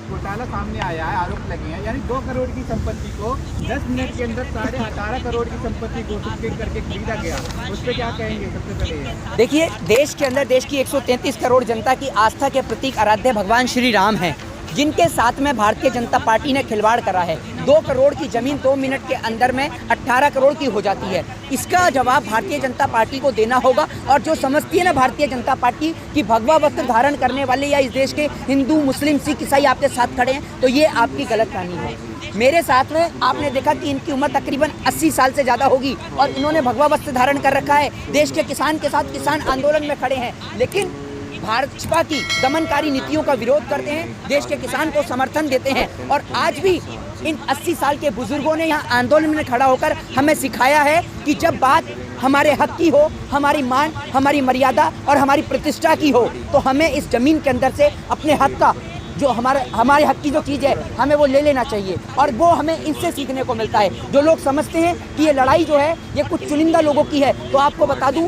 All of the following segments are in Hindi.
घोटाला सामने आया है, आरोप लगे हैं, यानी 2 करोड़ की संपत्ति को 10 मिनट के अंदर 18.5 करोड़ की संपत्ति घोषित करके खरीदा गया। उस पर क्या कहेंगे? सबसे पहले देखिए, देश के अंदर देश की 133 करोड़ जनता की आस्था के प्रतीक आराध्य भगवान श्री राम हैं, जिनके साथ में भारतीय जनता पार्टी ने खिलवाड़ करा है। 2 करोड़ की जमीन 2 मिनट के अंदर में 18 करोड़ की हो जाती है। इसका जवाब भारतीय जनता पार्टी को देना होगा। और जो समझती है ना भारतीय जनता पार्टी कि भगवा वस्त्र धारण करने वाले या इस देश के हिंदू, मुस्लिम, सिख, ईसाई आपके साथ खड़े हैं, तो ये आपकी गलत कहानी है। मेरे साथ में आपने देखा कि इनकी उम्र तकरीबन 80 साल से ज़्यादा होगी और इन्होंने भगवा वस्त्र धारण कर रखा है। देश के किसान के साथ किसान आंदोलन में खड़े हैं, लेकिन भाजपा की दमनकारी नीतियों का विरोध करते हैं, देश के किसान को समर्थन देते हैं। और आज भी इन 80 साल के बुजुर्गों ने यहाँ आंदोलन में खड़ा होकर हमें सिखाया है कि जब बात हमारे हक की हो, हमारी मान, हमारी मर्यादा और हमारी प्रतिष्ठा की हो, तो हमें इस जमीन के अंदर से अपने हक का, जो हमारे हक की जो चीज़ है, हमें वो ले लेना चाहिए। और वो हमें इनसे सीखने को मिलता है। जो लोग समझते हैं कि ये लड़ाई जो है ये कुछ चुनिंदा लोगों की है, तो आपको बता दूं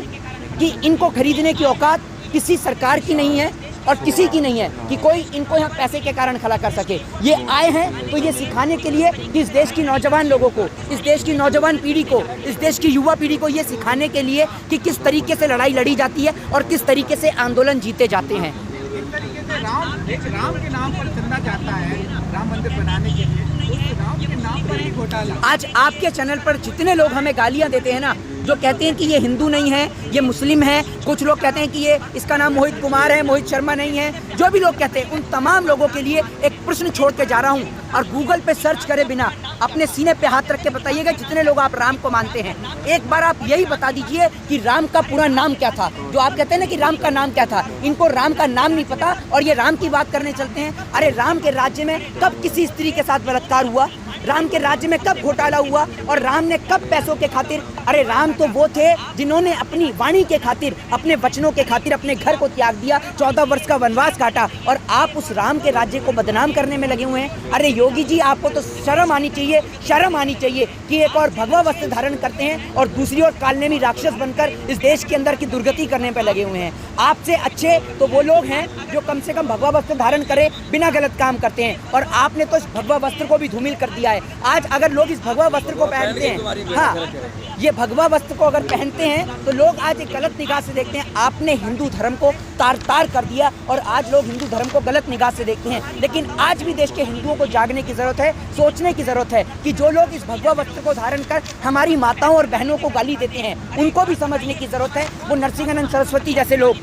कि इनको खरीदने की औकात किसी सरकार की नहीं है और किसी की नहीं है कि कोई इनको यहाँ पैसे के कारण खड़ा कर सके। ये आए हैं तो ये सिखाने के लिए कि इस देश की नौजवान लोगों को, इस देश की नौजवान पीढ़ी को, इस देश की युवा पीढ़ी को ये सिखाने के लिए कि किस तरीके से लड़ाई लड़ी जाती है और किस तरीके से आंदोलन जीते जाते हैं। इस तरीके से राम के नाम पर चंदा जाता है राम मंदिर बनाने के लिए, उस राम के नाम पर ही घोटाला। आज आपके चैनल पर जितने लोग हमें गालियां देते हैं ना, जो कहते हैं कि ये हिंदू नहीं है, ये मुस्लिम है, कुछ लोग कहते हैं कि ये इसका नाम मोहित कुमार है, मोहित शर्मा नहीं है, जो भी लोग कहते हैं, उन तमाम लोगों के लिए एक प्रश्न छोड़ के जा रहा हूं। और गूगल पे सर्च करे बिना अपने सीने पे हाथ रख के बताइएगा जितने लोग आप राम को मानते हैं, एक बार आप यही बता दीजिए कि राम का पूरा नाम क्या था। जो आप कहते हैं ना कि राम का नाम क्या था, इनको राम का नाम नहीं पता और ये राम की बात करने चलते हैं। अरे राम के राज्य में कब किसी स्त्री के साथ बलात्कार हुआ? राम के राज्य में कब घोटाला हुआ? और राम ने कब पैसों के खातिर, अरे राम तो वो थे जिन्होंने अपनी वाणी के खातिर, अपने वचनों के खातिर अपने घर को त्याग दिया, 14 वर्ष का वनवास काटा, और आप उस राम के राज्य को बदनाम करने में लगे हुए हैं। अरे योगी जी, आपको तो शर्म आनी चाहिए, शर्म आनी चाहिए कि एक और भगवा वस्त्र धारण करते हैं और दूसरी ओर कालनेमी राक्षस बनकर इस देश के अंदर की दुर्गति करने पर लगे हुए हैं। आपसे अच्छे तो वो लोग हैं जो कम से कम भगवा वस्त्र धारण करे बिना गलत काम करते हैं, और आपने तो इस भगवा वस्त्र को भी धूमिल कर दिया है। आज अगर लोग इस भगवा वस्त्र को पहनते हैं, हाँ, ये भगवा वस्त्र को अगर पहनते हैं तो लोग आज एक गलत निगाह से देखते हैं। आपने हिंदू धर्म को तार तार कर दिया और आज लोग हिंदू धर्म को गलत निगाह से देखते हैं। लेकिन आज भी देश के हिंदुओं को जागने की जरूरत है, सोचने की जरूरत है कि जो लोग इस भगवा वस्त्र को धारण कर हमारी माताओं और बहनों को गाली देते हैं, उनको भी समझने की जरूरत है। वो नरसिंहानंद सरस्वती जैसे लोग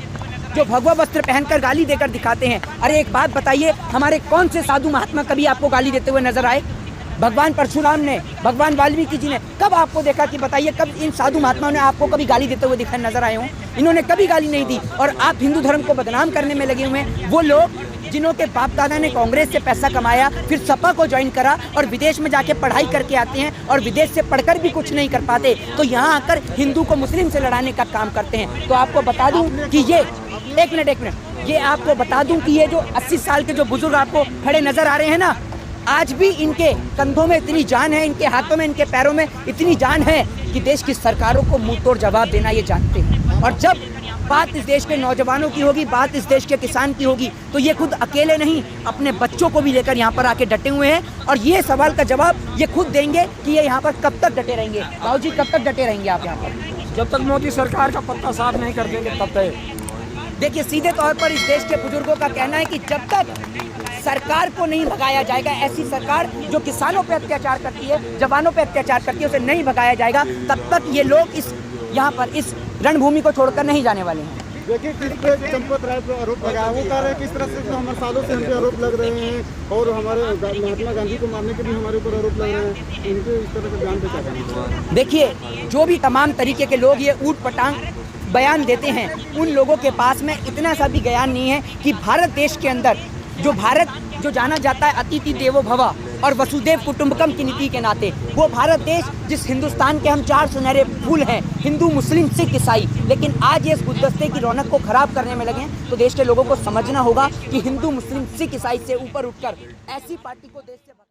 जो भगवा वस्त्र पहनकर गाली देकर दिखाते हैं। अरे एक बात बताइए, हमारे कौन से साधु महात्मा कभी आपको गाली देते हुए नजर आए? भगवान परशुराम ने, भगवान वाल्मीकि जी ने कब आपको देखा कि बताइए कब इन साधु महात्माओं ने आपको कभी गाली देते हुए दिखाई नजर आए हों? इन्होंने कभी गाली नहीं दी और आप हिंदू धर्म को बदनाम करने में लगे हुए हैं। वो लोग जिन्हों के बाप दादा ने कांग्रेस से पैसा कमाया, फिर सपा को ज्वाइन करा और विदेश में जाके पढ़ाई करके आते हैं और विदेश से पढ़कर भी कुछ नहीं कर पाते, तो यहाँ आकर हिंदू को मुस्लिम से लड़ाने का काम करते हैं। तो आपको बता दूं कि ये एक मिनट, ये आपको बता दूं कि ये जो 80 साल के जो बुजुर्ग आपको खड़े नजर आ रहे हैं ना, आज भी इनके कंधों में इतनी जान है, इनके हाथों में, इनके पैरों में इतनी जान है कि देश की सरकारों को मुंह तोड़ जवाब देना ये जानते हैं। और जब बात इस देश के नौजवानों की होगी, बात इस देश के किसान की होगी, तो ये खुद अकेले नहीं, अपने बच्चों को भी लेकर यहाँ पर आके डटे हुए हैं और ये सवाल का जवाब ये खुद देंगे कि ये यहाँ पर कब तक डटे रहेंगे। बाबूजी, कब तक डटे रहेंगे आप यहाँ पर? जब तक मोदी सरकार का पत्ता साफ नहीं कर देंगे तब तक। देखिए, सीधे तौर पर इस देश के बुजुर्गों का कहना है कि जब तक सरकार को नहीं भगाया जाएगा, ऐसी सरकार जो किसानों पे अत्याचार करती है, जवानों पे अत्याचार करती है, उसे नहीं भगाया जाएगा, तब तक ये लोग इस यहाँ पर इस रणभूमि को छोड़कर नहीं जाने वाले हैं। देखिए, किस पे चंपत राय पे आरोप लगा, वो कह रहे हैं किस तरह से हमारे सालों से हम पे आरोप लग रहे हैं और हमारे महात्मा गांधी को मारने के भी हमारे ऊपर आरोप लग रहे हैं। इनके इस तरह से बयान पे क्या करना? देखिए, जो भी तमाम तरीके के लोग ये ऊट पटांग बयान देते हैं, उन लोगों के पास में इतना सा भी ज्ञान नहीं है कि भारत देश के अंदर जो जाना जाता है अतिथि देवो भव और वसुदेव कुटुंबकम की नीति के नाते, वो भारत देश जिस हिंदुस्तान के हम 4 सुनहरे फूल हैं, हिंदू, मुस्लिम, सिख, ईसाई, लेकिन आज ये इस गुलदस्ते की रौनक को खराब करने में लगे हैं। तो देश के लोगों को समझना होगा कि हिंदू, मुस्लिम, सिख, ईसाई से ऊपर उठकर ऐसी पार्टी को देश से